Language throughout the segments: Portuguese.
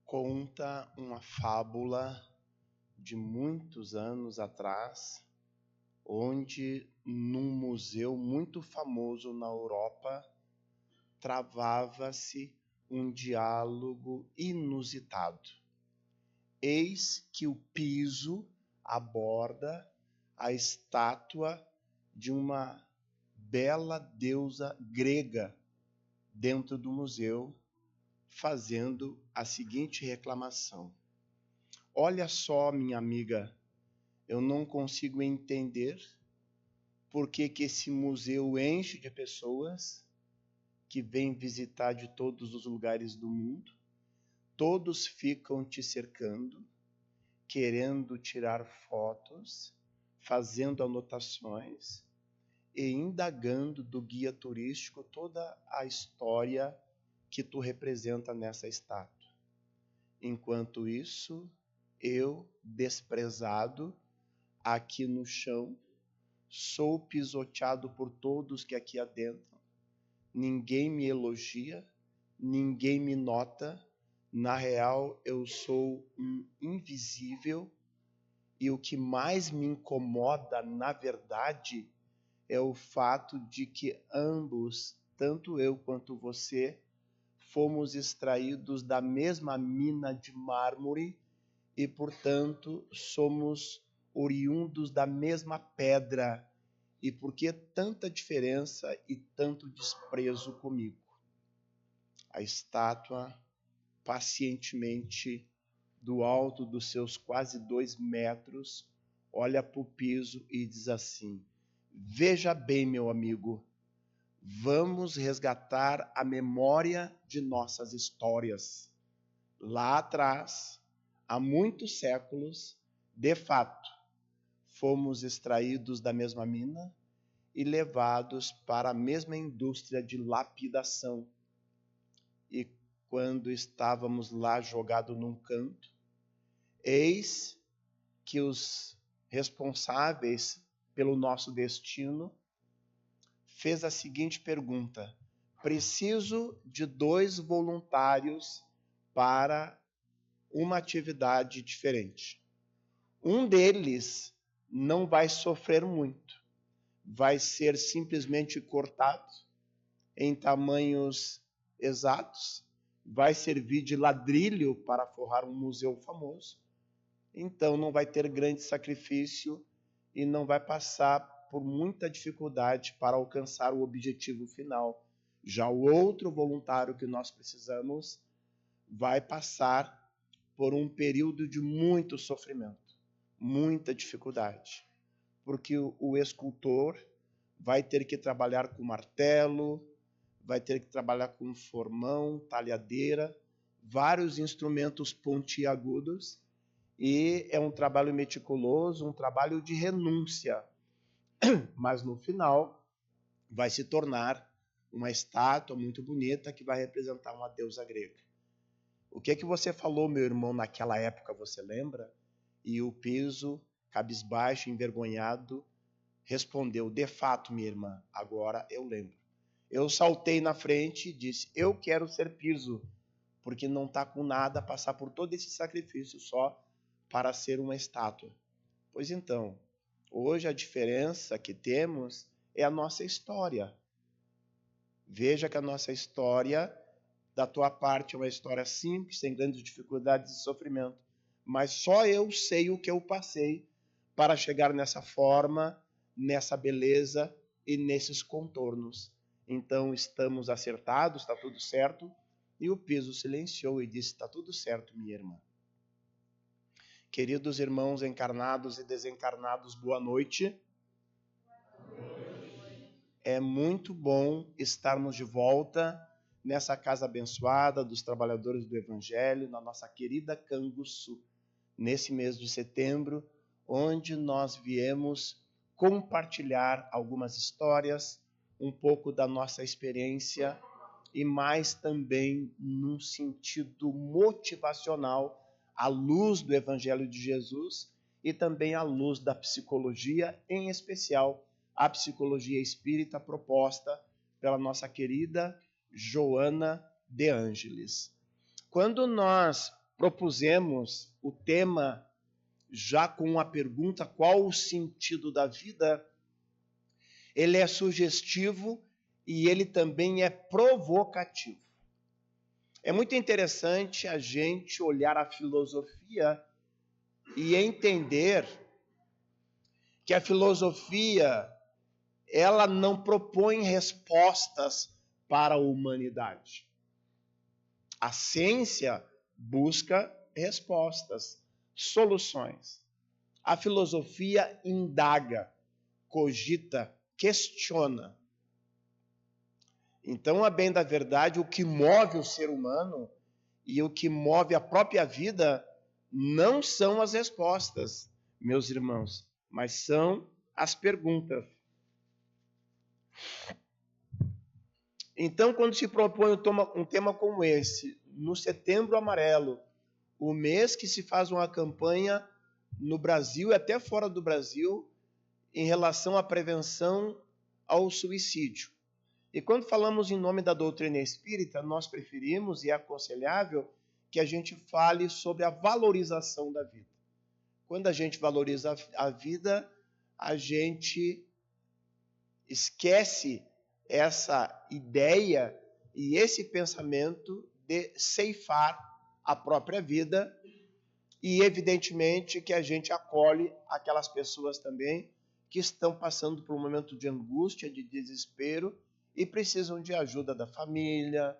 conta uma fábula de muitos anos atrás, onde num museu muito famoso na Europa travava-se um diálogo inusitado. Eis que o piso aborda a estátua de uma bela deusa grega dentro do museu, fazendo a seguinte reclamação: olha só, minha amiga, eu não consigo entender por que esse museu enche de pessoas que vêm visitar de todos os lugares do mundo. Todos ficam te cercando, querendo tirar fotos, fazendo anotações e indagando do guia turístico toda a história que tu representa nessa estátua. Enquanto isso, eu, desprezado, aqui no chão, sou pisoteado por todos que aqui adentram. Ninguém me elogia, ninguém me nota. Na real, eu sou um invisível, e o que mais me incomoda, na verdade, é o fato de que ambos, tanto eu quanto você, fomos extraídos da mesma mina de mármore e, portanto, somos oriundos da mesma pedra. E por que tanta diferença e tanto desprezo comigo? A estátua, pacientemente, do alto dos seus quase 2 metros, olha para o piso e diz assim: veja bem, meu amigo, vamos resgatar a memória de nossas histórias. Lá atrás, há muitos séculos, de fato, fomos extraídos da mesma mina e levados para a mesma indústria de lapidação. E quando estávamos lá jogados num canto, eis que os responsáveis pelo nosso destino fez a seguinte pergunta: preciso de 2 voluntários para uma atividade diferente. Um deles não vai sofrer muito, vai ser simplesmente cortado em tamanhos exatos, vai servir de ladrilho para forrar um museu famoso. Então não vai ter grande sacrifício e não vai passar por muita dificuldade para alcançar o objetivo final. Já o outro voluntário que nós precisamos vai passar por um período de muito sofrimento, muita dificuldade, porque o escultor vai ter que trabalhar com martelo, vai ter que trabalhar com formão, talhadeira, vários instrumentos pontiagudos, e é um trabalho meticuloso, um trabalho de renúncia, mas no final vai se tornar uma estátua muito bonita que vai representar uma deusa grega. O que é que você falou, meu irmão, naquela época, você lembra? E o piso, cabisbaixo, envergonhado, respondeu: de fato, minha irmã, agora eu lembro. Eu saltei na frente e disse: eu quero ser piso, porque não está com nada a passar por todo esse sacrifício só para ser uma estátua. Pois então, hoje a diferença que temos é a nossa história. Veja que a nossa história, da tua parte, é uma história simples, sem grandes dificuldades e sofrimento. Mas só eu sei o que eu passei para chegar nessa forma, nessa beleza e nesses contornos. Então estamos acertados, está tudo certo. E o piso silenciou e disse: está tudo certo, minha irmã. Queridos irmãos encarnados e desencarnados, boa noite. É muito bom estarmos de volta nessa casa abençoada dos trabalhadores do Evangelho, na nossa querida Canguçu, nesse mês de setembro, onde nós viemos compartilhar algumas histórias, um pouco da nossa experiência e mais também num sentido motivacional, à luz do Evangelho de Jesus e também à luz da psicologia, em especial a psicologia espírita proposta pela nossa querida Joana de Ângeles. Quando nós propusemos o tema já com a pergunta qual o sentido da vida, ele é sugestivo e ele também é provocativo. É muito interessante a gente olhar a filosofia e entender que a filosofia, ela não propõe respostas para a humanidade. A ciência busca respostas, soluções. A filosofia indaga, cogita, questiona. Então, a bem da verdade, o que move o ser humano e o que move a própria vida não são as respostas, meus irmãos, mas são as perguntas. Então, quando se propõe um tema como esse, no Setembro Amarelo, o mês que se faz uma campanha no Brasil e até fora do Brasil em relação à prevenção ao suicídio. E quando falamos em nome da doutrina espírita, nós preferimos e é aconselhável que a gente fale sobre a valorização da vida. Quando a gente valoriza a vida, a gente esquece essa ideia e esse pensamento de ceifar a própria vida e, evidentemente, que a gente acolhe aquelas pessoas também que estão passando por um momento de angústia, de desespero e precisam de ajuda da família,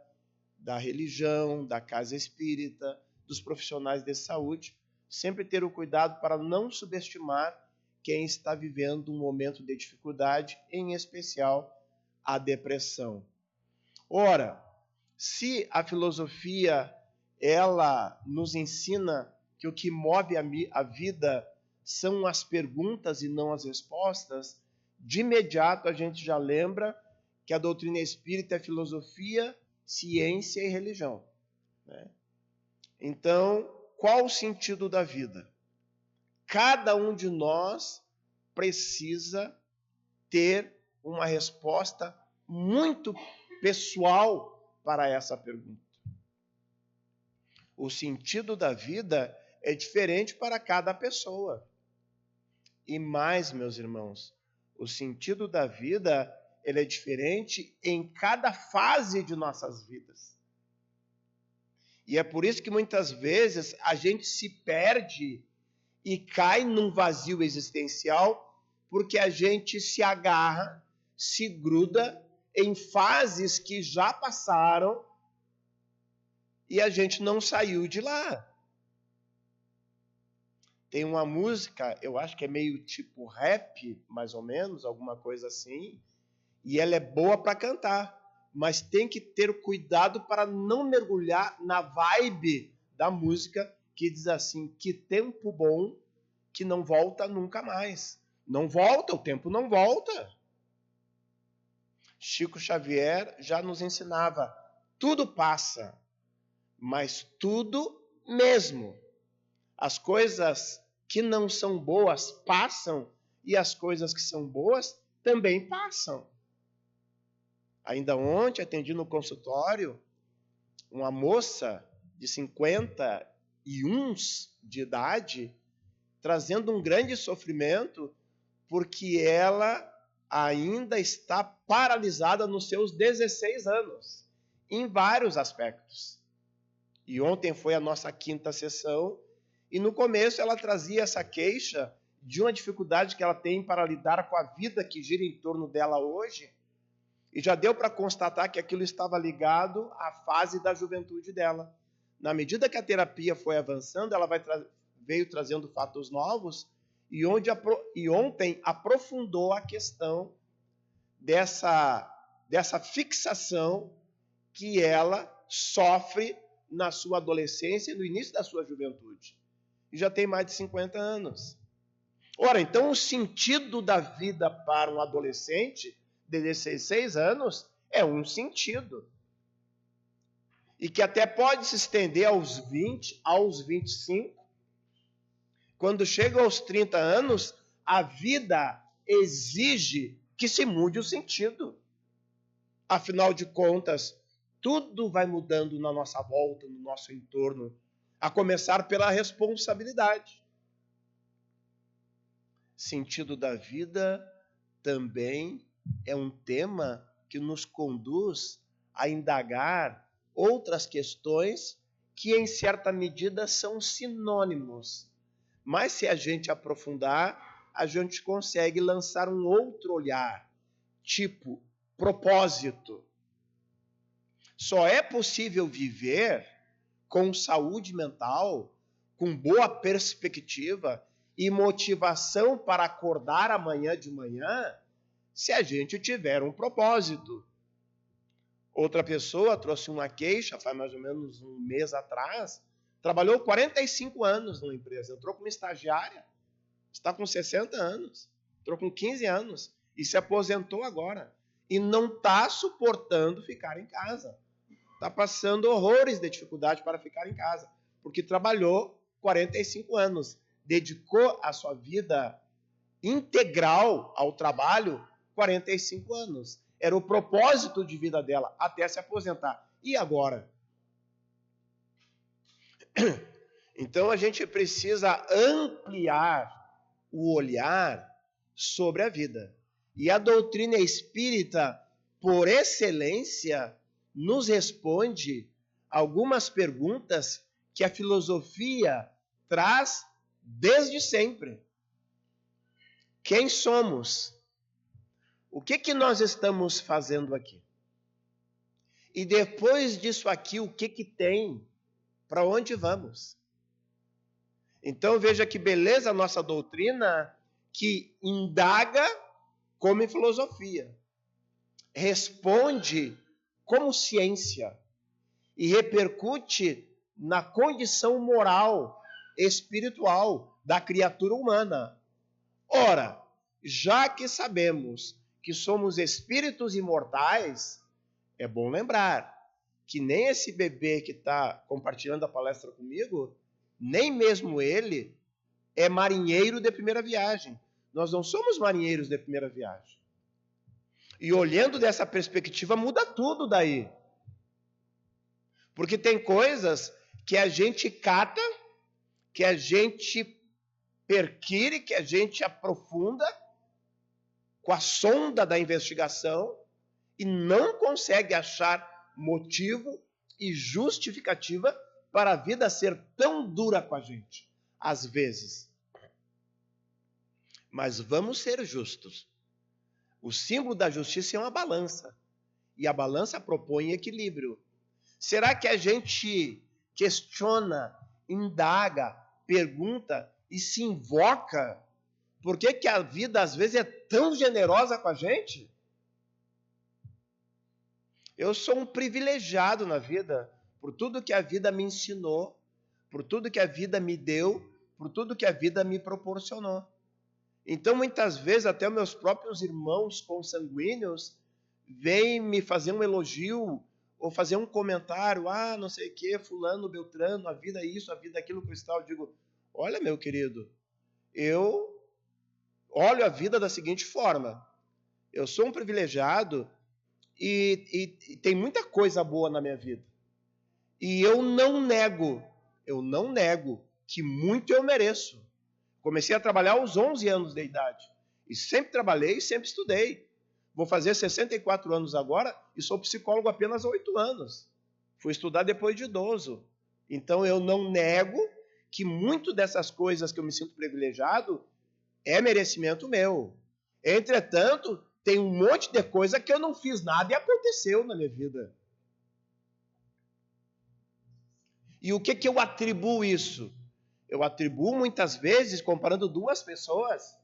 da religião, da casa espírita, dos profissionais de saúde. Sempre ter o cuidado para não subestimar quem está vivendo um momento de dificuldade, em especial a depressão. Ora, se a filosofia ela nos ensina que o que move a vida são as perguntas e não as respostas, de imediato a gente já lembra que a doutrina espírita é filosofia, ciência e religião, né? Então, qual o sentido da vida? Cada um de nós precisa ter uma resposta muito pessoal para essa pergunta. O sentido da vida é diferente para cada pessoa. E mais, meus irmãos, o sentido da vida ele é diferente em cada fase de nossas vidas. E é por isso que muitas vezes a gente se perde e cai num vazio existencial porque a gente se agarra, se gruda em fases que já passaram e a gente não saiu de lá. Tem uma música, eu acho que é meio tipo rap, mais ou menos, alguma coisa assim, e ela é boa para cantar, mas tem que ter cuidado para não mergulhar na vibe da música que diz assim, que tempo bom que não volta nunca mais. Não volta, o tempo não volta. Chico Xavier já nos ensinava, tudo passa, mas tudo mesmo. As coisas que não são boas passam e as coisas que são boas também passam. Ainda ontem atendi no consultório uma moça de 51 de idade trazendo um grande sofrimento porque ela ainda está paralisada nos seus 16 anos, em vários aspectos. E ontem foi a nossa 5ª sessão e no começo ela trazia essa queixa de uma dificuldade que ela tem para lidar com a vida que gira em torno dela hoje. E já deu para constatar que aquilo estava ligado à fase da juventude dela. Na medida que a terapia foi avançando, ela veio trazendo fatos novos e ontem aprofundou a questão dessa fixação que ela sofre na sua adolescência e no início da sua juventude. E já tem mais de 50 anos. Ora, então o sentido da vida para um adolescente de 16 anos é um sentido. E que até pode se estender aos 20, aos 25. Quando chega aos 30 anos, a vida exige que se mude o sentido. Afinal de contas, tudo vai mudando na nossa volta, no nosso entorno. A começar pela responsabilidade. Sentido da vida também é um tema que nos conduz a indagar outras questões que, em certa medida, são sinônimos. Mas se a gente aprofundar, a gente consegue lançar um outro olhar, tipo propósito. Só é possível viver com saúde mental, com boa perspectiva e motivação para acordar amanhã de manhã, se a gente tiver um propósito. Outra pessoa trouxe uma queixa, faz mais ou menos um mês atrás, trabalhou 45 anos numa empresa, entrou como estagiária, está com 60 anos, entrou com 15 anos e se aposentou agora. E não está suportando ficar em casa. Está passando horrores de dificuldade para ficar em casa, porque trabalhou 45 anos, dedicou a sua vida integral ao trabalho 45 anos. Era o propósito de vida dela até se aposentar. E agora? Então a gente precisa ampliar o olhar sobre a vida. E a doutrina espírita, por excelência, nos responde algumas perguntas que a filosofia traz desde sempre. Quem somos? O que nós estamos fazendo aqui? E depois disso aqui, o que tem? Para onde vamos? Então veja que beleza a nossa doutrina que indaga como em filosofia, responde como ciência e repercute na condição moral, espiritual da criatura humana. Ora, já que sabemos que somos espíritos imortais, é bom lembrar que nem esse bebê que está compartilhando a palestra comigo, nem mesmo ele é marinheiro de primeira viagem. Nós não somos marinheiros de primeira viagem. E olhando dessa perspectiva, muda tudo daí. Porque tem coisas que a gente cata, que a gente perquire, que a gente aprofunda com a sonda da investigação e não consegue achar motivo e justificativa para a vida ser tão dura com a gente, às vezes. Mas vamos ser justos. O símbolo da justiça é uma balança. E a balança propõe equilíbrio. Será que a gente questiona, indaga, pergunta e se invoca? Por que a vida às vezes é tão generosa com a gente? Eu sou um privilegiado na vida por tudo que a vida me ensinou, por tudo que a vida me deu, por tudo que a vida me proporcionou. Então, muitas vezes, até meus próprios irmãos consanguíneos vêm me fazer um elogio ou fazer um comentário, não sei o que, fulano, beltrano, a vida é isso, a vida é aquilo, cristal. Eu digo, olha, meu querido, eu olho a vida da seguinte forma, eu sou um privilegiado e tem muita coisa boa na minha vida. E eu não nego que muito eu mereço. Comecei a trabalhar aos 11 anos de idade. E sempre trabalhei e sempre estudei. Vou fazer 64 anos agora e sou psicólogo apenas há 8 anos. Fui estudar depois de idoso. Então eu não nego que muito dessas coisas que eu me sinto privilegiado é merecimento meu. Entretanto, tem um monte de coisa que eu não fiz nada e aconteceu na minha vida. E o que eu atribuo isso? Eu atribuo muitas vezes, comparando duas pessoas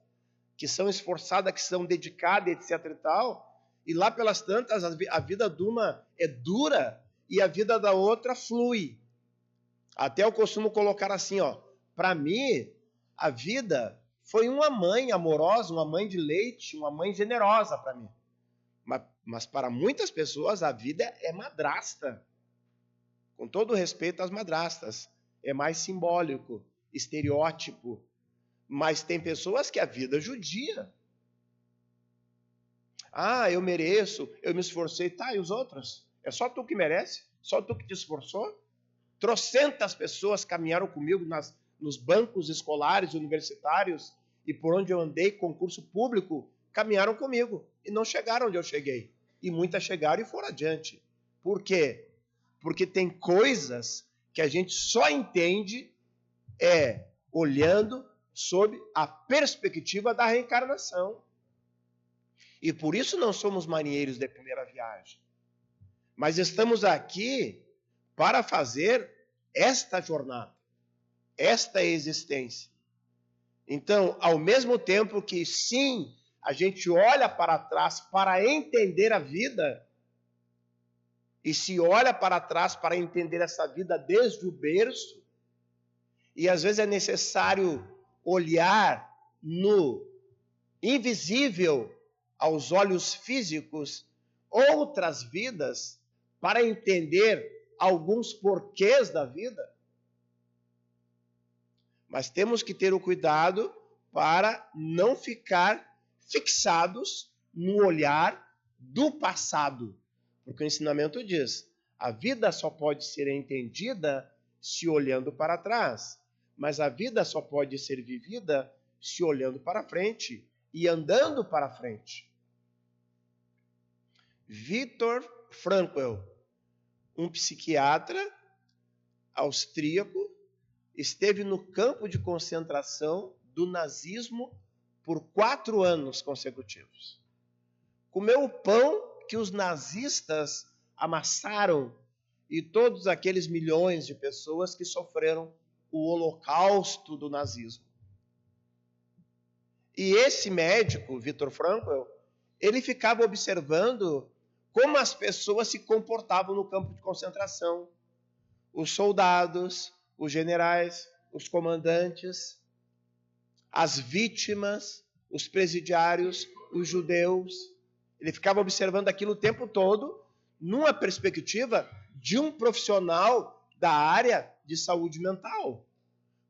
que são esforçadas, que são dedicadas, etc e tal, e lá pelas tantas a vida de uma é dura e a vida da outra flui. Até eu costumo colocar assim, para mim, a vida foi uma mãe amorosa, uma mãe de leite, uma mãe generosa para mim. Mas para muitas pessoas a vida é madrasta. Com todo respeito às madrastas, é mais simbólico, estereótipo. Mas tem pessoas que a vida judia. Eu mereço, eu me esforcei. Tá, e os outros? É só tu que merece? Só tu que te esforçou? Trocentas pessoas caminharam comigo nos bancos escolares, universitários, e por onde eu andei, concurso público, caminharam comigo e não chegaram onde eu cheguei. E muitas chegaram e foram adiante. Por quê? Porque tem coisas que a gente só entende olhando sob a perspectiva da reencarnação. E por isso não somos marinheiros de primeira viagem. Mas estamos aqui para fazer esta jornada, esta existência. Então, ao mesmo tempo que sim, a gente olha para trás para entender a vida, e se olha para trás para entender essa vida desde o berço, e às vezes é necessário olhar no invisível aos olhos físicos outras vidas para entender alguns porquês da vida. Mas temos que ter o cuidado para não ficar fixados no olhar do passado. Porque o ensinamento diz, a vida só pode ser entendida se olhando para trás. Mas a vida só pode ser vivida se olhando para frente e andando para frente. Viktor Frankl, um psiquiatra austríaco, esteve no campo de concentração do nazismo por 4 anos consecutivos. Comeu o pão que os nazistas amassaram e todos aqueles milhões de pessoas que sofreram o holocausto do nazismo. E esse médico, Viktor Frankl, ele ficava observando como as pessoas se comportavam no campo de concentração. Os soldados, os generais, os comandantes, as vítimas, os presidiários, os judeus. Ele ficava observando aquilo o tempo todo, numa perspectiva de um profissional da área de saúde mental.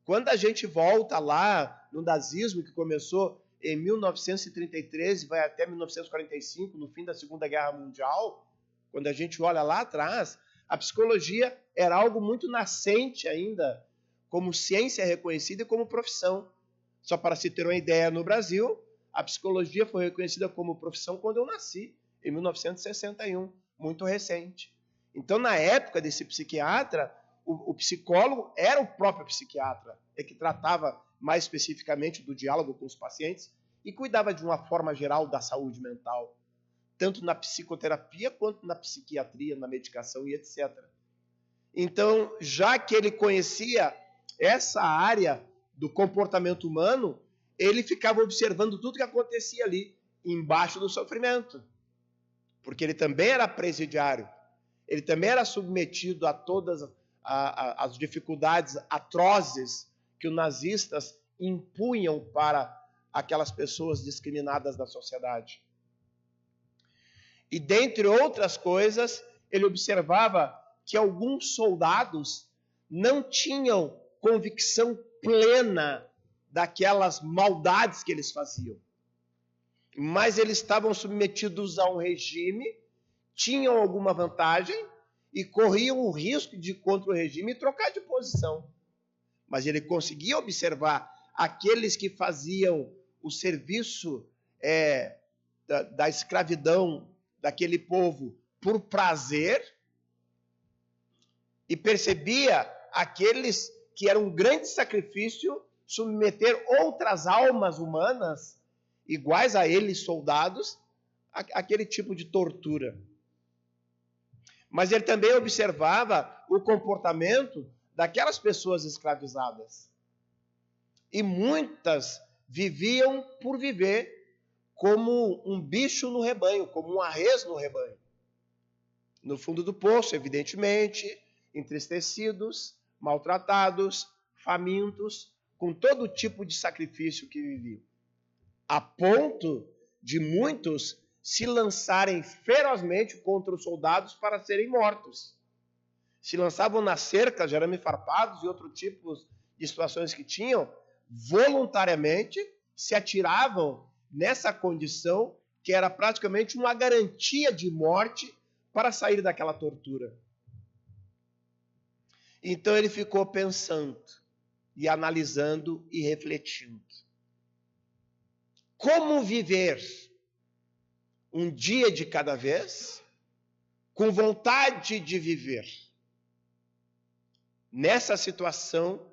Quando a gente volta lá no nazismo, que começou em 1933 e vai até 1945, no fim da Segunda Guerra Mundial, quando a gente olha lá atrás, a psicologia era algo muito nascente ainda, como ciência reconhecida e como profissão. Só para se ter uma ideia, no Brasil, a psicologia foi reconhecida como profissão quando eu nasci, em 1961, muito recente. Então, na época desse psiquiatra, o psicólogo era o próprio psiquiatra, que tratava mais especificamente do diálogo com os pacientes e cuidava de uma forma geral da saúde mental, tanto na psicoterapia quanto na psiquiatria, na medicação e etc. Então, já que ele conhecia essa área do comportamento humano, ele ficava observando tudo que acontecia ali, embaixo do sofrimento. Porque ele também era presidiário, ele também era submetido a todas as dificuldades atrozes que os nazistas impunham para aquelas pessoas discriminadas da sociedade. E, dentre outras coisas, ele observava que alguns soldados não tinham convicção plena daquelas maldades que eles faziam. Mas eles estavam submetidos a um regime, tinham alguma vantagem e corriam o risco de ir contra o regime e trocar de posição. Mas ele conseguia observar aqueles que faziam o serviço da escravidão daquele povo por prazer e percebia aqueles que era um grande sacrifício submeter outras almas humanas iguais a eles, soldados, àquele tipo de tortura. Mas ele também observava o comportamento daquelas pessoas escravizadas. E muitas viviam por viver como um bicho no rebanho, como uma res no rebanho. No fundo do poço, evidentemente, entristecidos, maltratados, famintos, com todo tipo de sacrifício que viviam. A ponto de muitos se lançarem ferozmente contra os soldados para serem mortos. Se lançavam nas cercas de arame farpados e outros tipos de situações que tinham, voluntariamente se atiravam nessa condição que era praticamente uma garantia de morte para sair daquela tortura. Então ele ficou pensando e analisando e refletindo. Como viver um dia de cada vez, com vontade de viver, nessa situação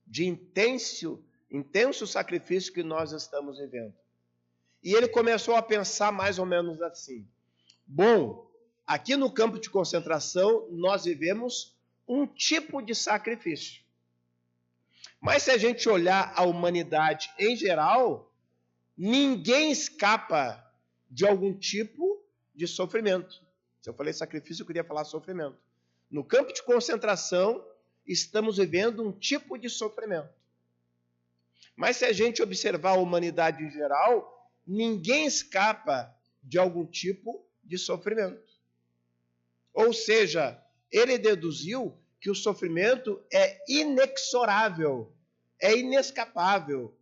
de intenso sacrifício que nós estamos vivendo. E ele começou a pensar mais ou menos assim: bom, aqui no campo de concentração nós vivemos um tipo de sacrifício. Mas se a gente olhar a humanidade em geral, ninguém escapa de algum tipo de sofrimento. Se eu falei sacrifício, eu queria falar sofrimento. No campo de concentração, estamos vivendo um tipo de sofrimento. Mas se a gente observar a humanidade em geral, ninguém escapa de algum tipo de sofrimento. Ou seja, ele deduziu que o sofrimento é inexorável, é inescapável,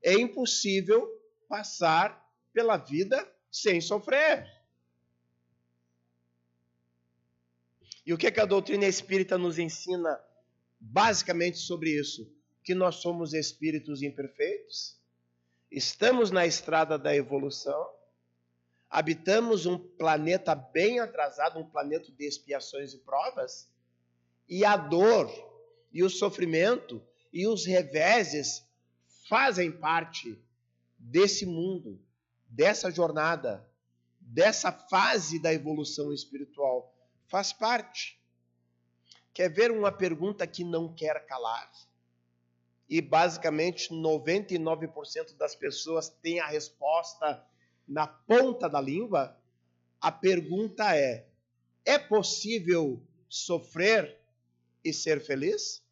é impossível passar pela vida sem sofrer. E o que a doutrina espírita nos ensina basicamente sobre isso? Que nós somos espíritos imperfeitos, estamos na estrada da evolução, habitamos um planeta bem atrasado, um planeta de expiações e provas, e a dor, e o sofrimento, e os reveses fazem parte desse mundo, dessa jornada, dessa fase da evolução espiritual. Faz parte. Quer ver uma pergunta que não quer calar? E basicamente 99% das pessoas têm a resposta na ponta da língua. A pergunta é possível sofrer e ser feliz?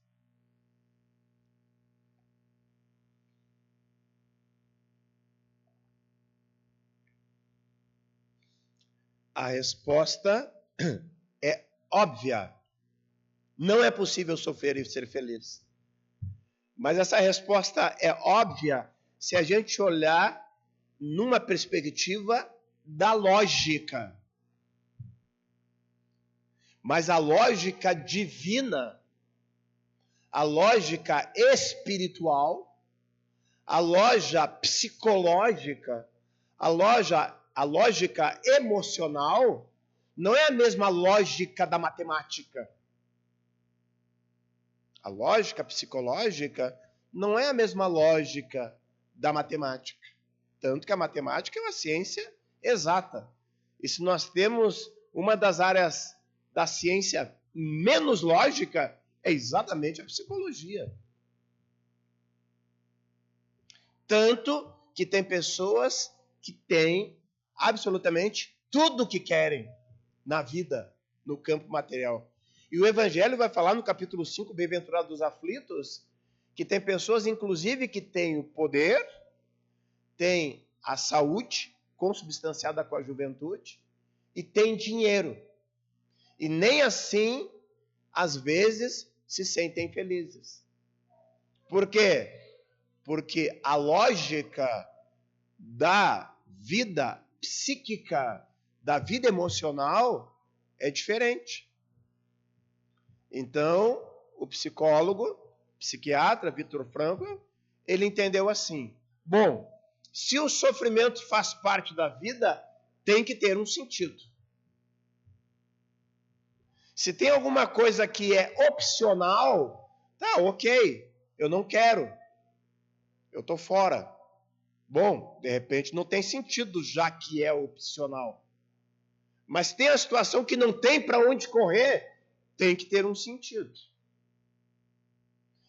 A resposta é óbvia. Não é possível sofrer e ser feliz. Mas essa resposta é óbvia se a gente olhar numa perspectiva da lógica. Mas a lógica divina, a lógica espiritual, a lógica psicológica, a lógica emocional, não é a mesma lógica da matemática. A lógica psicológica não é a mesma lógica da matemática. Tanto que a matemática é uma ciência exata. E se nós temos uma das áreas da ciência menos lógica, é exatamente a psicologia. Tanto que tem pessoas que têm absolutamente tudo o que querem na vida, no campo material. E o Evangelho vai falar no capítulo 5, Bem-aventurados os aflitos, que tem pessoas, inclusive, que têm o poder, têm a saúde, consubstanciada com a juventude, e têm dinheiro. E nem assim, às vezes, se sentem felizes. Por quê? Porque a lógica da vida psíquica, da vida emocional, é diferente. Então, o psicólogo, psiquiatra, Viktor Frankl, ele entendeu assim: bom, se o sofrimento faz parte da vida, tem que ter um sentido. Se tem alguma coisa que é opcional, tá, ok, eu não quero, eu tô fora. Bom, de repente não tem sentido, já que é opcional. Mas tem a situação que não tem para onde correr, tem que ter um sentido.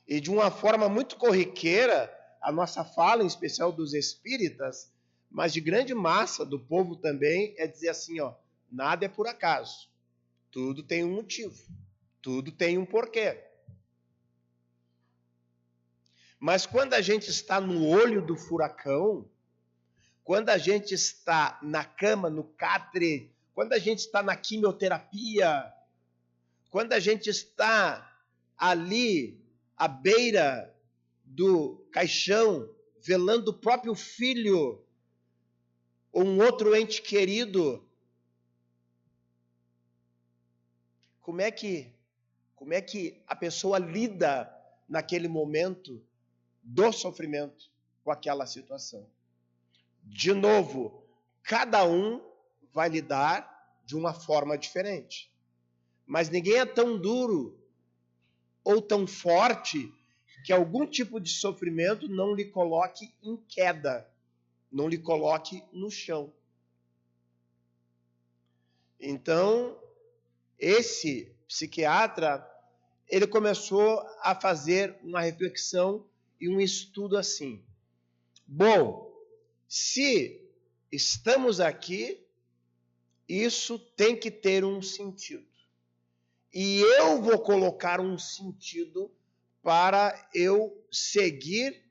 E de uma forma muito corriqueira, a nossa fala, em especial dos espíritas, mas de grande massa do povo também, é dizer assim, ó, nada é por acaso. Tudo tem um motivo. Tudo tem um porquê. Mas quando a gente está no olho do furacão, quando a gente está na cama, no catre, quando a gente está na quimioterapia, quando a gente está ali à beira do caixão, velando o próprio filho ou um outro ente querido, como é que Como é que a pessoa lida naquele momento do sofrimento com aquela situação. De novo, cada um vai lidar de uma forma diferente. Mas ninguém é tão duro ou tão forte que algum tipo de sofrimento não lhe coloque em queda, não lhe coloque no chão. Então, esse psiquiatra, ele começou a fazer uma reflexão e um estudo assim. Bom, se estamos aqui, isso tem que ter um sentido. E eu vou colocar um sentido para eu seguir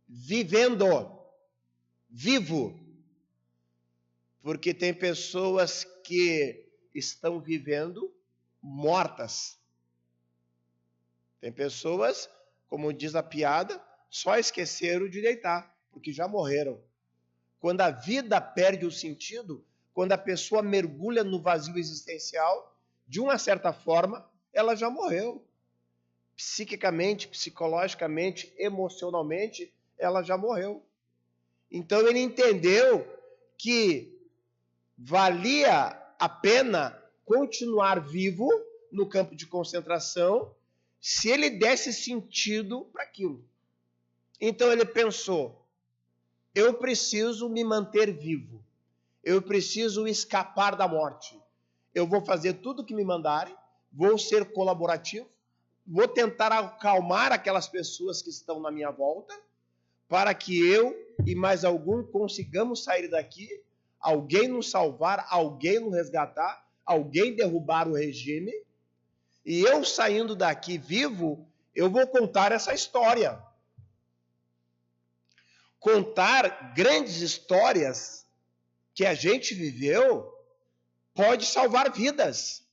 vivendo, vivo. Porque tem pessoas que estão vivendo mortas. Tem pessoas, como diz a piada, só esqueceram de deitar, porque já morreram. Quando a vida perde o sentido, quando a pessoa mergulha no vazio existencial, de uma certa forma, ela já morreu. Psiquicamente, psicologicamente, emocionalmente, ela já morreu. Então ele entendeu que valia a pena continuar vivo no campo de concentração se ele desse sentido para aquilo. Então ele pensou, eu preciso me manter vivo, eu preciso escapar da morte, eu vou fazer tudo o que me mandarem, vou ser colaborativo, vou tentar acalmar aquelas pessoas que estão na minha volta, para que eu e mais algum consigamos sair daqui, alguém nos salvar, alguém nos resgatar, alguém derrubar o regime, e eu saindo daqui vivo, eu vou contar essa história. Contar grandes histórias que a gente viveu pode salvar vidas.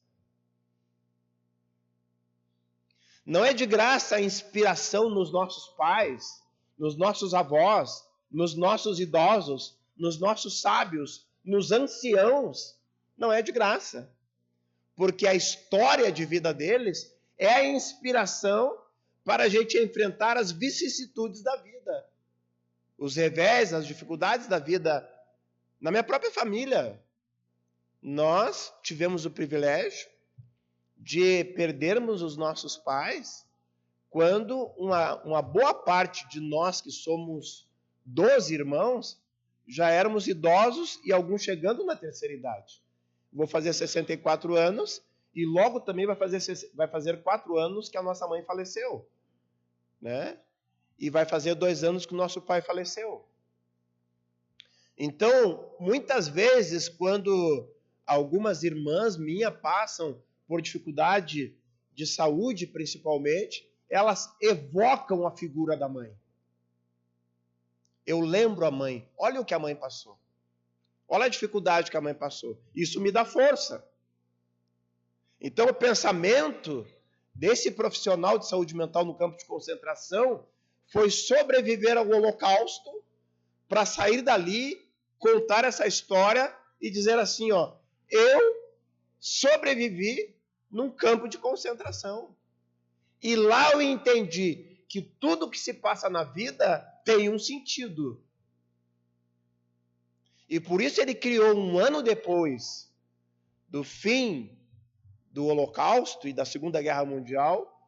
Não é de graça a inspiração nos nossos pais, nos nossos avós, nos nossos idosos, nos nossos sábios, nos anciãos. Não é de graça. Porque a história de vida deles é a inspiração para a gente enfrentar as vicissitudes da vida. Os revés, as dificuldades da vida. Na minha própria família, nós tivemos o privilégio de perdermos os nossos pais quando uma boa parte de nós, que somos 12 irmãos, já éramos idosos e alguns chegando na terceira idade. Vou fazer 64 anos e logo também vai fazer 4 anos que a nossa mãe faleceu, né? E vai fazer 2 anos que o nosso pai faleceu. Então, muitas vezes, quando algumas irmãs minhas passam por dificuldade de saúde, principalmente, elas evocam a figura da mãe. Eu lembro a mãe. Olha o que a mãe passou. Olha a dificuldade que a mãe passou. Isso me dá força. Então, o pensamento desse profissional de saúde mental no campo de concentração foi sobreviver ao Holocausto para sair dali, contar essa história e dizer assim, ó, eu sobrevivi num campo de concentração. E lá eu entendi que tudo que se passa na vida tem um sentido. E por isso ele criou, um ano depois do fim do Holocausto e da Segunda Guerra Mundial,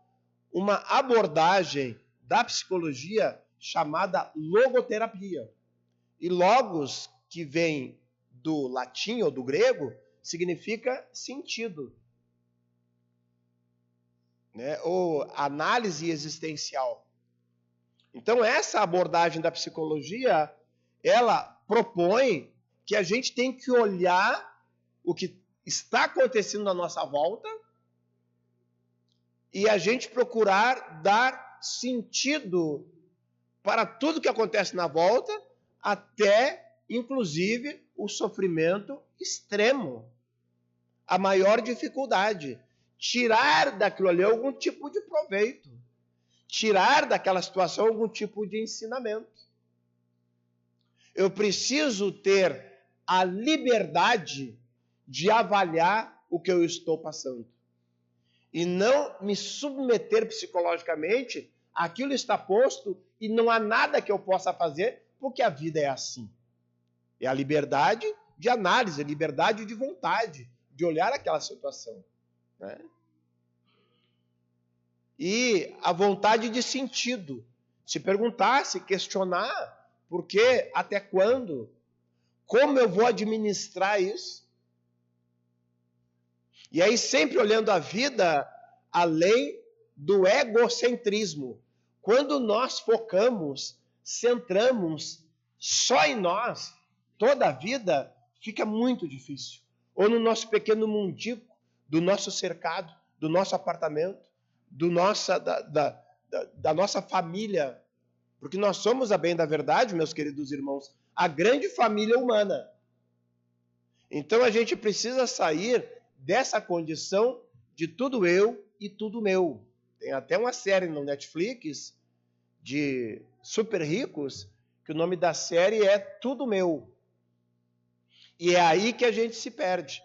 uma abordagem da psicologia chamada logoterapia. E logos, que vem do latim ou do grego, significa sentido, né? Ou análise existencial. Então, essa abordagem da psicologia, ela propõe que a gente tem que olhar o que está acontecendo na nossa volta e a gente procurar dar sentido para tudo que acontece na volta, até, inclusive, o sofrimento extremo, a maior dificuldade. Tirar daquilo ali algum tipo de proveito. Tirar daquela situação algum tipo de ensinamento. Eu preciso ter a liberdade de avaliar o que eu estou passando. e não me submeter psicologicamente, aquilo está posto e não há nada que eu possa fazer, porque a vida é assim. É a liberdade de análise, a liberdade de vontade, de olhar aquela situação, né? E a vontade de sentido. Se perguntar, se questionar, por quê, até quando, como eu vou administrar isso? E aí sempre olhando a vida além do egocentrismo. Quando nós focamos, centramos só em nós, toda a vida fica muito difícil. Ou no nosso pequeno mundico, do nosso cercado, do nosso apartamento, da nossa família. Porque nós somos, a bem da verdade, meus queridos irmãos, a grande família humana. Então a gente precisa sair dessa condição de tudo eu e tudo meu. Tem até uma série no Netflix de super ricos, que o nome da série é Tudo Meu. E é aí que a gente se perde.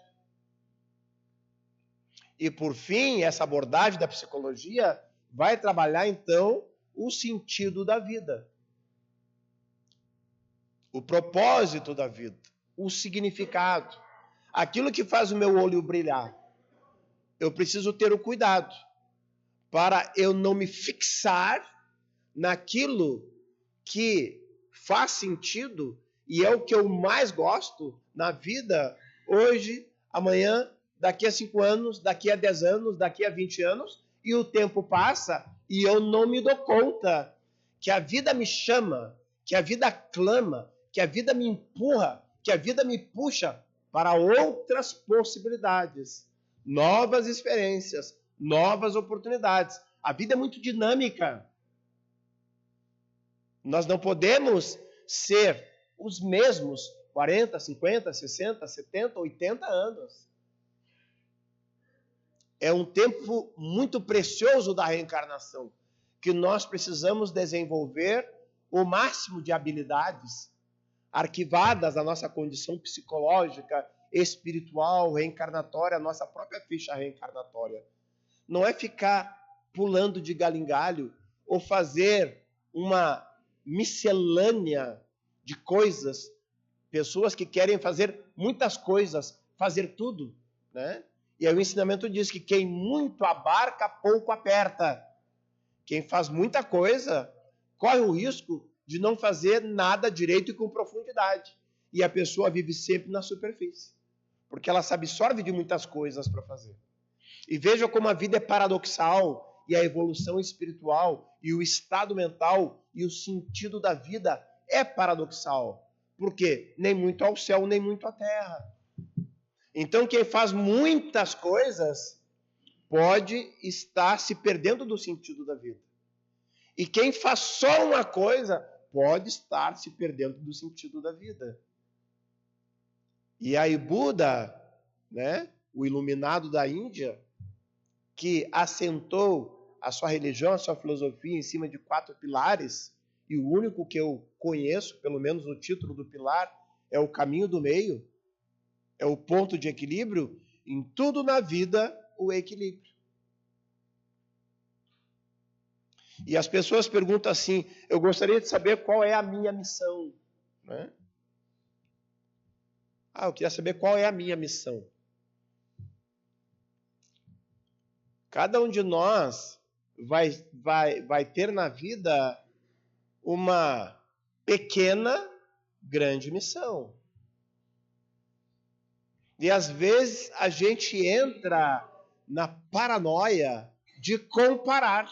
E por fim, essa abordagem da psicologia vai trabalhar então o sentido da vida. O propósito da vida, o significado, aquilo que faz o meu olho brilhar. Eu preciso ter o cuidado para eu não me fixar naquilo que faz sentido e é o que eu mais gosto na vida, hoje, amanhã, daqui a 5 anos, daqui a 10 anos, daqui a 20 anos, e o tempo passa e eu não me dou conta que a vida me chama, que a vida clama, que a vida me empurra, que a vida me puxa para outras possibilidades, novas experiências, novas oportunidades. A vida é muito dinâmica. Nós não podemos ser os mesmos 40, 50, 60, 70, 80 anos. É um tempo muito precioso da reencarnação, que nós precisamos desenvolver o máximo de habilidades arquivadas na nossa condição psicológica, espiritual, reencarnatória, a nossa própria ficha reencarnatória. Não é ficar pulando de galho em galho ou fazer uma miscelânea de coisas, pessoas que querem fazer muitas coisas, fazer tudo, né? E aí o ensinamento diz que quem muito abarca, pouco aperta. Quem faz muita coisa, corre o risco de não fazer nada direito e com profundidade. E a pessoa vive sempre na superfície, porque ela se absorve de muitas coisas para fazer. E veja como a vida é paradoxal, e a evolução espiritual, e o estado mental, e o sentido da vida é paradoxal. Por quê? Nem muito ao céu, nem muito à terra. Então, quem faz muitas coisas pode estar se perdendo do sentido da vida. E quem faz só uma coisa pode estar se perdendo do sentido da vida. E aí Buda, né, o iluminado da Índia, que assentou a sua religião, a sua filosofia em cima de 4 pilares, e o único que eu conheço, pelo menos o título do pilar, é o caminho do meio, é o ponto de equilíbrio. Em tudo na vida, o equilíbrio. E as pessoas perguntam assim, eu gostaria de saber qual é a minha missão, né? Eu queria saber qual é a minha missão. Cada um de nós vai ter na vida uma pequena, grande missão. E às vezes a gente entra na paranoia de comparar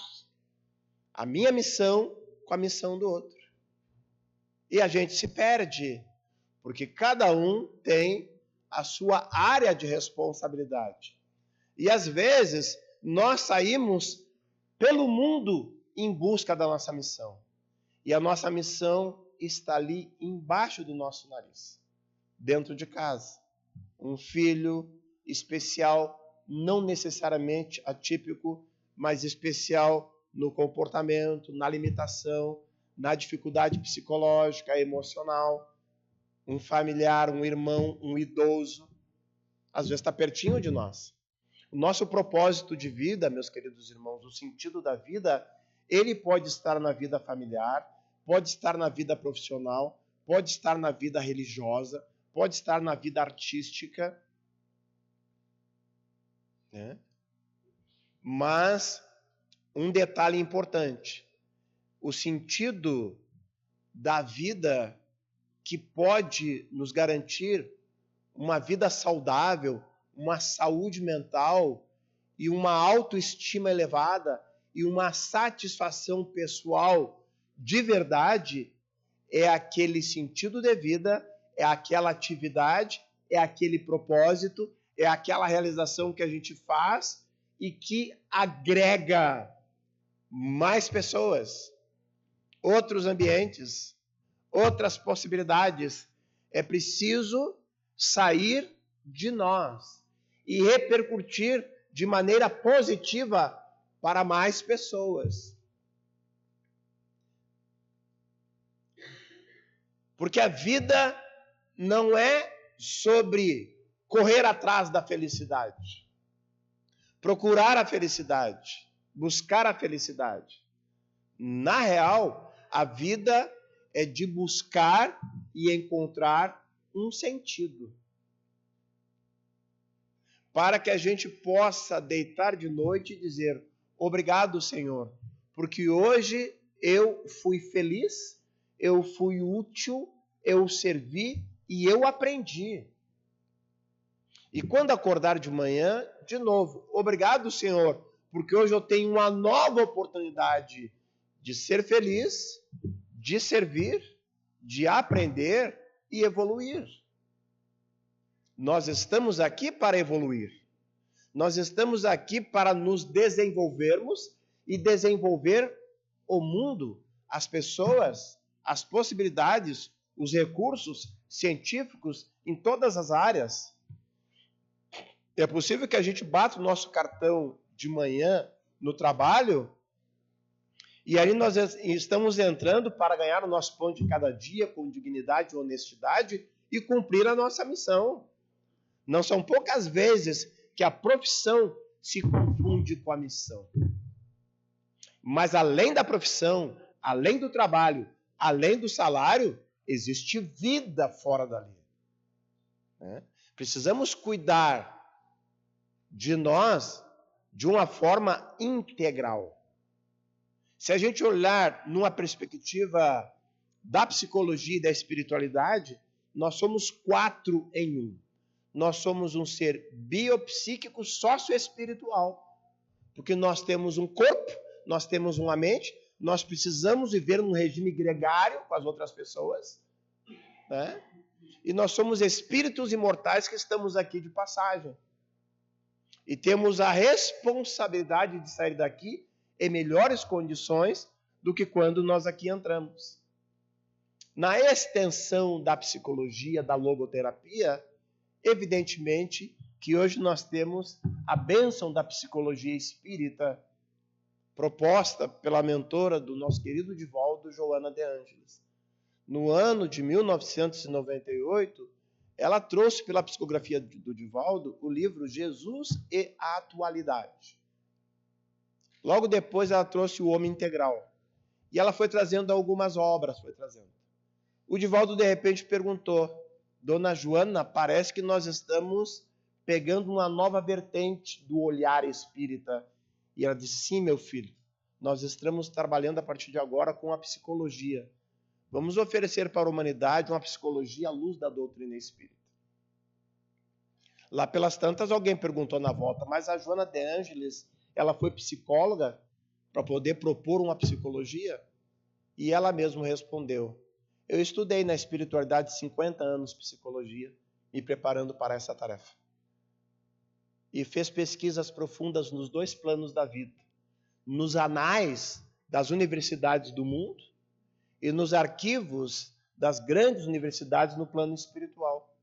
a minha missão com a missão do outro. E a gente se perde, porque cada um tem a sua área de responsabilidade. E às vezes nós saímos pelo mundo em busca da nossa missão. E a nossa missão está ali embaixo do nosso nariz, dentro de casa. Um filho especial, não necessariamente atípico, mas especial no comportamento, na limitação, na dificuldade psicológica, emocional. Um familiar, um irmão, um idoso, às vezes está pertinho de nós. O nosso propósito de vida, meus queridos irmãos, o sentido da vida, ele pode estar na vida familiar, pode estar na vida profissional, pode estar na vida religiosa, pode estar na vida artística, né? Mas um detalhe importante, o sentido da vida que pode nos garantir uma vida saudável, uma saúde mental e uma autoestima elevada e uma satisfação pessoal de verdade é aquele sentido de vida, é aquela atividade, é aquele propósito, é aquela realização que a gente faz e que agrega mais pessoas, outros ambientes, outras possibilidades. É preciso sair de nós e repercutir de maneira positiva para mais pessoas. Porque a vida não é sobre correr atrás da felicidade, procurar a felicidade, buscar a felicidade. Na real, a vida é de buscar e encontrar um sentido. Para que a gente possa deitar de noite e dizer: obrigado, Senhor, porque hoje eu fui feliz, eu fui útil, eu servi e eu aprendi. E quando acordar de manhã, de novo, obrigado, Senhor, porque hoje eu tenho uma nova oportunidade de ser feliz, de servir, de aprender e evoluir. Nós estamos aqui para evoluir. Nós estamos aqui para nos desenvolvermos e desenvolver o mundo, as pessoas, as possibilidades, os recursos científicos em todas as áreas. É possível que a gente bata o nosso cartão de manhã no trabalho e aí nós estamos entrando para ganhar o nosso pão de cada dia com dignidade e honestidade e cumprir a nossa missão. Não são poucas vezes que a profissão se confunde com a missão. Mas além da profissão, além do trabalho, além do salário, existe vida fora dali. Precisamos cuidar de nós de uma forma integral. Se a gente olhar numa perspectiva da psicologia e da espiritualidade, nós somos 4 em 1. Nós somos um ser biopsíquico socioespiritual. Porque nós temos um corpo, nós temos uma mente, nós precisamos viver num regime gregário com as outras pessoas, né? E nós somos espíritos imortais que estamos aqui de passagem. E temos a responsabilidade de sair daqui em melhores condições do que quando nós aqui entramos. Na extensão da psicologia, da logoterapia, evidentemente que hoje nós temos a bênção da psicologia espírita proposta pela mentora do nosso querido Divaldo, Joana de Ângeles. No ano de 1998, ela trouxe pela psicografia do Divaldo o livro Jesus e a Atualidade. Logo depois ela trouxe o Homem Integral. E ela foi trazendo algumas obras, O Divaldo de repente perguntou: Dona Joana, parece que nós estamos pegando uma nova vertente do olhar espírita. E ela disse: sim, meu filho, nós estamos trabalhando a partir de agora com a psicologia. Vamos oferecer para a humanidade uma psicologia à luz da doutrina espírita. Lá pelas tantas, alguém perguntou na volta: mas a Joana de Ângeles, ela foi psicóloga para poder propor uma psicologia? E ela mesma respondeu: eu estudei na espiritualidade 50 anos psicologia, me preparando para essa tarefa. E fez pesquisas profundas nos 2 planos da vida, nos anais das universidades do mundo e nos arquivos das grandes universidades no plano espiritual,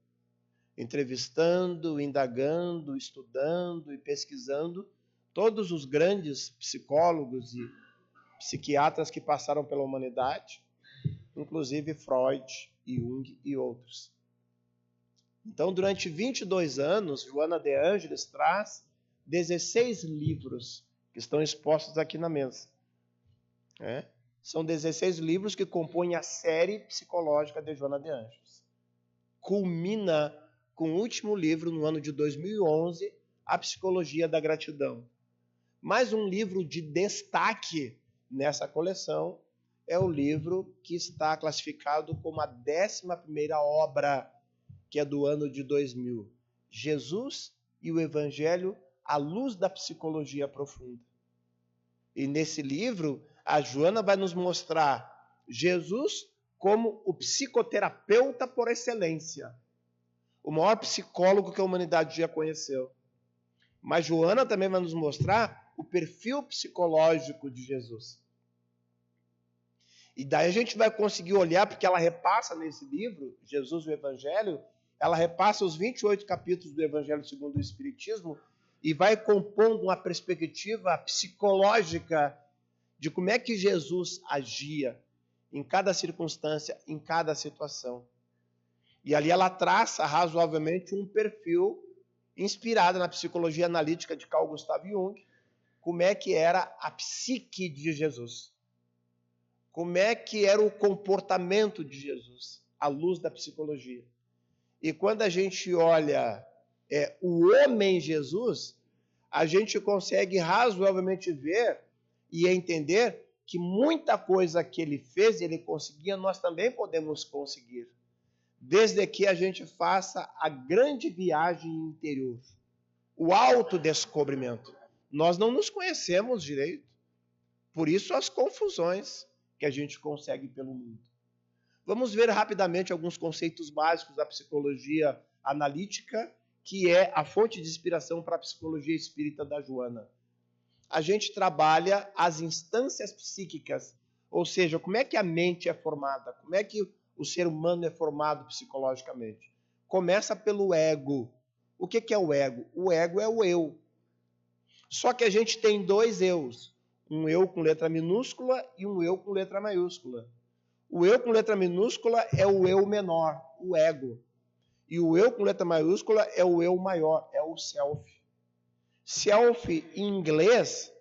entrevistando, indagando, estudando e pesquisando todos os grandes psicólogos e psiquiatras que passaram pela humanidade, inclusive Freud, Jung e outros. Então, durante 22 anos, Joana de Ângeles traz 16 livros que estão expostos aqui na mesa. São 16 livros que compõem a série psicológica de Joana de Ângeles. Culmina com o último livro, no ano de 2011, A Psicologia da Gratidão. Mais um livro de destaque nessa coleção é o livro que está classificado como a 11ª obra, que é do ano de 2000. Jesus e o Evangelho à luz da psicologia profunda. E nesse livro, a Joana vai nos mostrar Jesus como o psicoterapeuta por excelência. O maior psicólogo que a humanidade já conheceu. Mas Joana também vai nos mostrar o perfil psicológico de Jesus. E daí a gente vai conseguir olhar, porque ela repassa nesse livro, Jesus e o Evangelho, ela repassa os 28 capítulos do Evangelho segundo o Espiritismo e vai compondo uma perspectiva psicológica de como é que Jesus agia em cada circunstância, em cada situação. E ali ela traça razoavelmente um perfil inspirado na psicologia analítica de Carl Gustav Jung, como é que era a psique de Jesus. Como é que era o comportamento de Jesus, à luz da psicologia. E quando a gente olha o homem Jesus, a gente consegue razoavelmente ver e entender que muita coisa que ele fez, ele conseguia, nós também podemos conseguir. Desde que a gente faça a grande viagem interior, o autodescobrimento. Nós não nos conhecemos direito, por isso as confusões que a gente consegue pelo mundo. Vamos ver rapidamente alguns conceitos básicos da psicologia analítica, que é a fonte de inspiração para a psicologia espírita da Joana. A gente trabalha as instâncias psíquicas, ou seja, como é que a mente é formada, como é que o ser humano é formado psicologicamente. Começa pelo ego. O que é o ego? O ego é o eu. Só que a gente tem dois eus, um eu com letra minúscula e um eu com letra maiúscula. O eu com letra minúscula é o eu menor, o ego. E o eu com letra maiúscula é o eu maior, é o self. Self em inglês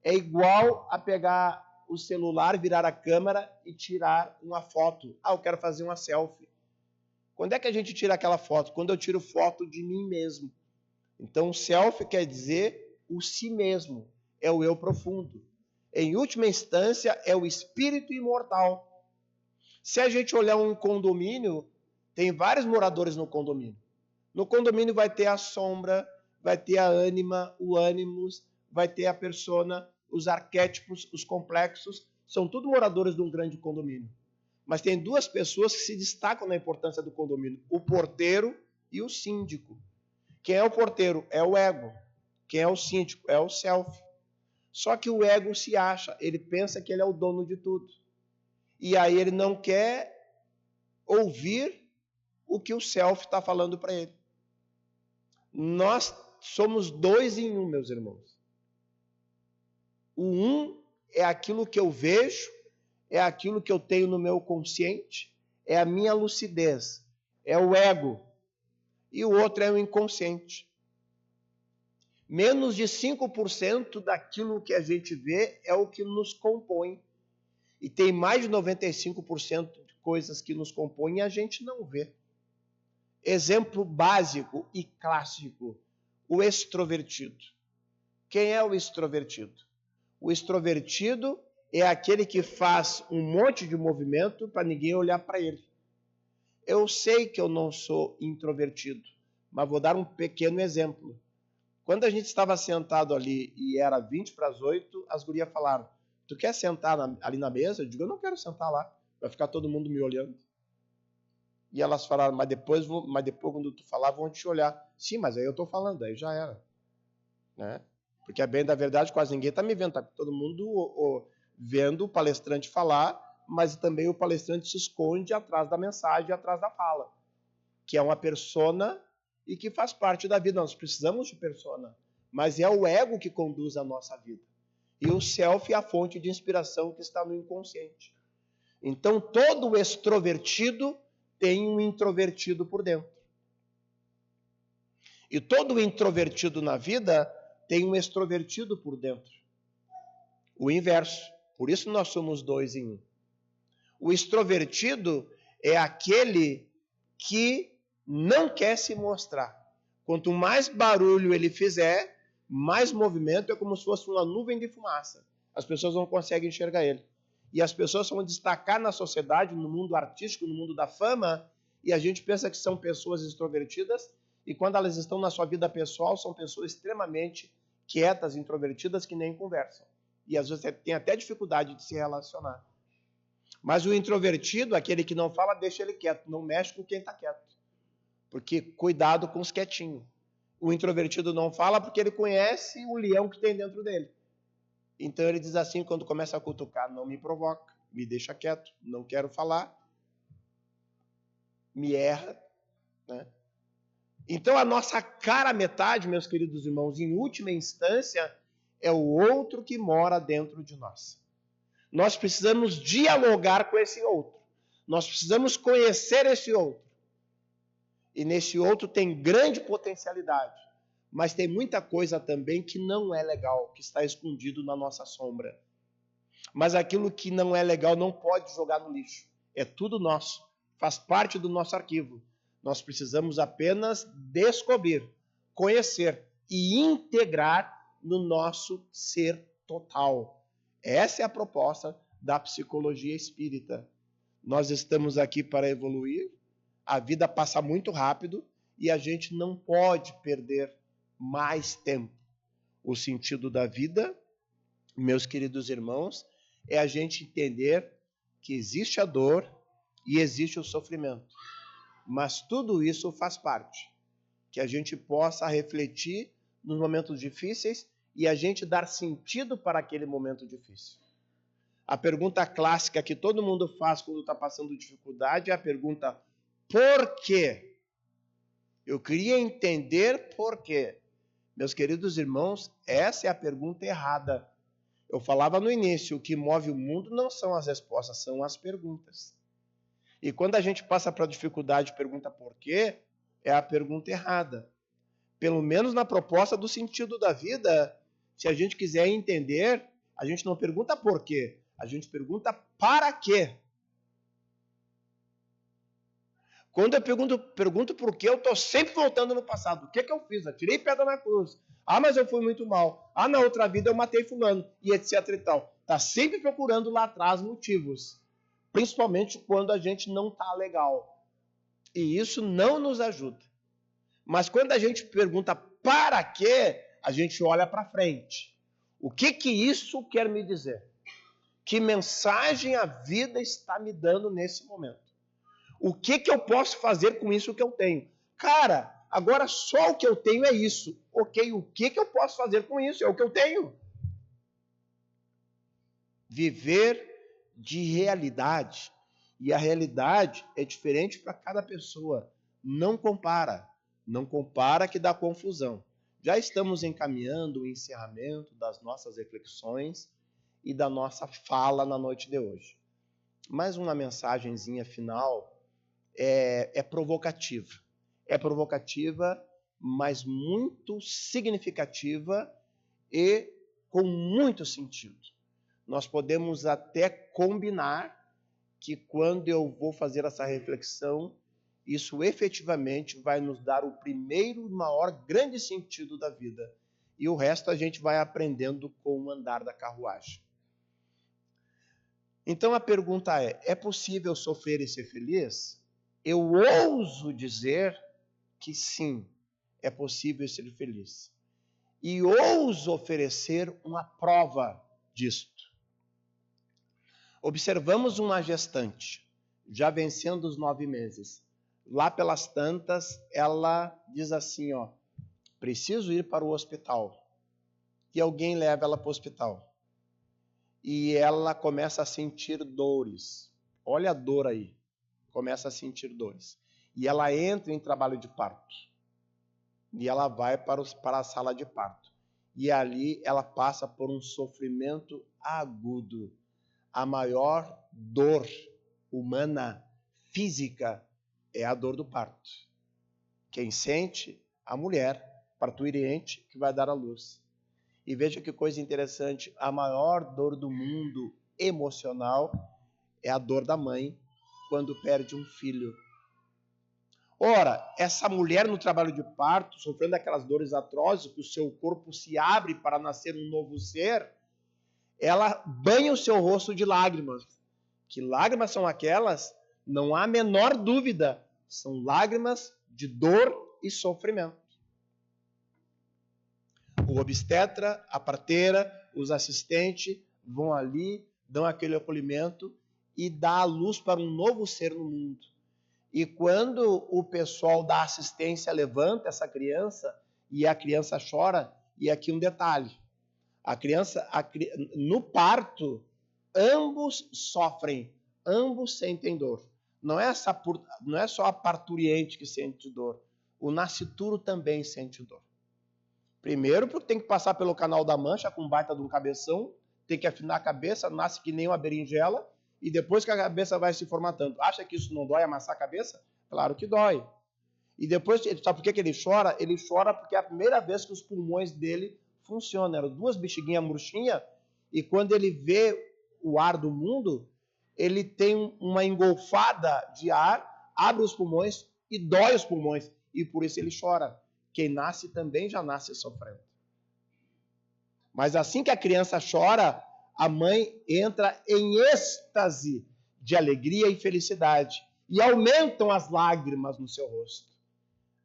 é igual a pegar o celular, virar a câmera e tirar uma foto. Eu quero fazer uma selfie. Quando é que a gente tira aquela foto? Quando eu tiro foto de mim mesmo. Então, self quer dizer o si mesmo, é o eu profundo. Em última instância, é o espírito imortal. Se a gente olhar um condomínio, tem vários moradores no condomínio. No condomínio vai ter a sombra, vai ter a ânima, o ânimos, vai ter a persona, os arquétipos, os complexos, são tudo moradores de um grande condomínio. Mas tem duas pessoas que se destacam na importância do condomínio, o porteiro e o síndico. Quem é o porteiro? É o ego. Quem é o síndico? É o self. Só que o ego se acha, ele pensa que ele é o dono de tudo. E aí ele não quer ouvir o que o self está falando para ele. Nós somos dois em um, meus irmãos. O um é aquilo que eu vejo, é aquilo que eu tenho no meu consciente, é a minha lucidez, é o ego. E o outro é o inconsciente. Menos de 5% daquilo que a gente vê é o que nos compõe. E tem mais de 95% de coisas que nos compõem e a gente não vê. Exemplo básico e clássico, o extrovertido. Quem é o extrovertido? O extrovertido é aquele que faz um monte de movimento para ninguém olhar para ele. Eu sei que eu não sou introvertido, mas vou dar um pequeno exemplo. Quando a gente estava sentado ali e era 20 para as 8, as gurias falaram, tu quer sentar ali na mesa? Eu digo, eu não quero sentar lá, vai ficar todo mundo me olhando. E elas falaram, mas depois quando tu falar, vão te olhar. Sim, mas aí eu estou falando, aí já era. Né? Porque é bem da verdade, quase ninguém está me vendo, está todo mundo vendo o palestrante falar, mas também o palestrante se esconde atrás da mensagem, atrás da fala, que é uma persona e que faz parte da vida. Nós precisamos de persona, mas é o ego que conduz a nossa vida. E o self é a fonte de inspiração que está no inconsciente. Então, todo extrovertido tem um introvertido por dentro. E todo introvertido na vida tem um extrovertido por dentro. O inverso. Por isso nós somos 2 em 1. O extrovertido é aquele que não quer se mostrar. Quanto mais barulho ele fizer, mais movimento, é como se fosse uma nuvem de fumaça. As pessoas não conseguem enxergar ele. E as pessoas vão destacar na sociedade, no mundo artístico, no mundo da fama, e a gente pensa que são pessoas extrovertidas, e quando elas estão na sua vida pessoal, são pessoas extremamente quietas, introvertidas, que nem conversam. E às vezes tem até dificuldade de se relacionar. Mas o introvertido, aquele que não fala, deixa ele quieto, não mexe com quem está quieto. Porque cuidado com os quietinhos. O introvertido não fala porque ele conhece o leão que tem dentro dele. Então ele diz assim, quando começa a cutucar, não me provoca, me deixa quieto, não quero falar, me erra, né? Então a nossa cara metade, meus queridos irmãos, em última instância, é o outro que mora dentro de nós. Nós precisamos dialogar com esse outro. Nós precisamos conhecer esse outro. E nesse outro tem grande potencialidade. Mas tem muita coisa também que não é legal, que está escondido na nossa sombra. Mas aquilo que não é legal não pode jogar no lixo. É tudo nosso. Faz parte do nosso arquivo. Nós precisamos apenas descobrir, conhecer e integrar no nosso ser total. Essa é a proposta da psicologia espírita. Nós estamos aqui para evoluir. A vida passa muito rápido e a gente não pode perder mais tempo. O sentido da vida, meus queridos irmãos, é a gente entender que existe a dor e existe o sofrimento. Mas tudo isso faz parte. Que a gente possa refletir nos momentos difíceis e a gente dar sentido para aquele momento difícil. A pergunta clássica que todo mundo faz quando está passando dificuldade é a pergunta: por quê? Eu queria entender por quê. Meus queridos irmãos, essa é a pergunta errada. Eu falava no início, o que move o mundo não são as respostas, são as perguntas. E quando a gente passa para a dificuldade e pergunta por quê, é a pergunta errada. Pelo menos na proposta do sentido da vida, se a gente quiser entender, a gente não pergunta por quê, a gente pergunta para quê. Quando eu pergunto por quê, eu estou sempre voltando no passado. O que eu fiz? Eu tirei pedra na cruz. Ah, mas eu fui muito mal. Ah, na outra vida eu matei fulano. E etc e tal. Está sempre procurando lá atrás motivos. Principalmente quando a gente não está legal. E isso não nos ajuda. Mas quando a gente pergunta para quê, a gente olha para frente. O que isso quer me dizer? Que mensagem a vida está me dando nesse momento? O que eu posso fazer com isso que eu tenho? Cara, agora só o que eu tenho é isso. Ok, o que eu posso fazer com isso? É o que eu tenho. Viver de realidade. E a realidade é diferente para cada pessoa. Não compara. Não compara que dá confusão. Já estamos encaminhando o encerramento das nossas reflexões e da nossa fala na noite de hoje. Mais uma mensagenzinha final é provocativa. É provocativa, mas muito significativa e com muito sentido. Nós podemos até combinar que quando eu vou fazer essa reflexão, isso efetivamente vai nos dar o primeiro e maior grande sentido da vida. E o resto a gente vai aprendendo com o andar da carruagem. Então a pergunta é possível sofrer e ser feliz? Eu ouso dizer que sim, é possível ser feliz. E ouso oferecer uma prova disto. Observamos uma gestante, já vencendo os 9 meses. Lá pelas tantas, ela diz assim, preciso ir para o hospital. E alguém leva ela para o hospital. E ela começa a sentir dores. Olha a dor aí. Começa a sentir dores. E ela entra em trabalho de parto. E ela vai para a sala de parto. E ali ela passa por um sofrimento agudo. A maior dor humana, física, é a dor do parto. Quem sente? A mulher parturiente que vai dar à luz. E veja que coisa interessante, a maior dor do mundo emocional é a dor da mãe quando perde um filho. Ora, essa mulher no trabalho de parto, sofrendo aquelas dores atrozes, que o seu corpo se abre para nascer um novo ser, ela banha o seu rosto de lágrimas. Que lágrimas são aquelas? Não há a menor dúvida, são lágrimas de dor e sofrimento. O obstetra, a parteira, os assistentes vão ali, dão aquele acolhimento e dá a luz para um novo ser no mundo. E quando o pessoal da assistência levanta essa criança e a criança chora, e aqui um detalhe, no parto, ambos sofrem, ambos sentem dor. Não é só a parturiente que sente dor, o nascituro também sente dor. Primeiro, porque tem que passar pelo canal da mancha com baita de um cabeção, tem que afinar a cabeça, nasce que nem uma berinjela, e depois que a cabeça vai se formatando. Acha que isso não dói amassar a cabeça? Claro que dói. E depois, sabe por que ele chora? Ele chora porque é a primeira vez que os pulmões dele funcionam. Eram duas bexiguinhas murchinhas, e quando ele vê o ar do mundo, ele tem uma engolfada de ar, abre os pulmões e dói os pulmões. E por isso ele chora. Quem nasce também já nasce sofrendo. Mas assim que a criança chora, a mãe entra em êxtase de alegria e felicidade. E aumentam as lágrimas no seu rosto.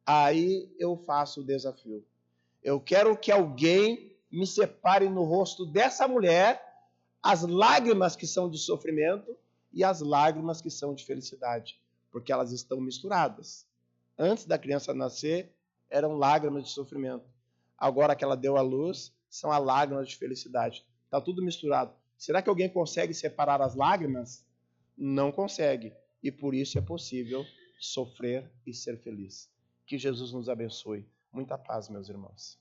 Aí eu faço o desafio. Eu quero que alguém me separe no rosto dessa mulher as lágrimas que são de sofrimento e as lágrimas que são de felicidade. Porque elas estão misturadas. Antes da criança nascer, eram lágrimas de sofrimento. Agora que ela deu à luz, são as lágrimas de felicidade. Está tudo misturado. Será que alguém consegue separar as lágrimas? Não consegue. E por isso é possível sofrer e ser feliz. Que Jesus nos abençoe. Muita paz, meus irmãos.